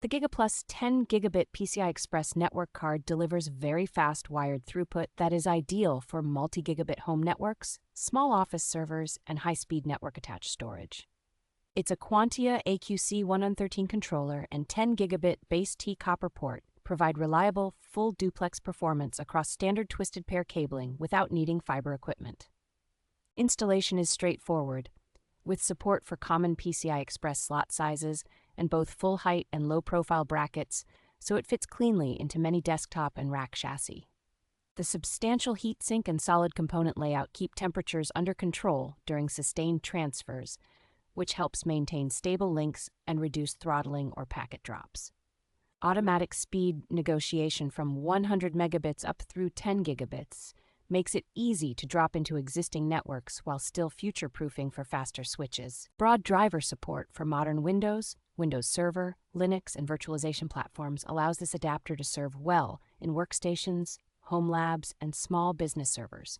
The GigaPlus 10Gbe PCI Express network card delivers very fast wired throughput that is ideal for multi-gigabit home networks, small office servers, and high-speed network-attached storage. Its Aquantia AQC113 controller and 10 Gb base T copper port provide reliable, full duplex performance across standard twisted pair cabling without needing fiber equipment. Installation is straightforward, with support for common PCI Express slot sizes and both full-height and low-profile brackets, so it fits cleanly into many desktop and rack chassis. The substantial heatsink and solid component layout keep temperatures under control during sustained transfers, which helps maintain stable links and reduce throttling or packet drops. Automatic speed negotiation from 100 megabits up through 10 gigabits makes it easy to drop into existing networks while still future-proofing for faster switches. Broad driver support for modern Windows, Windows Server, Linux, and virtualization platforms allows this adapter to serve well in workstations, home labs, and small business servers.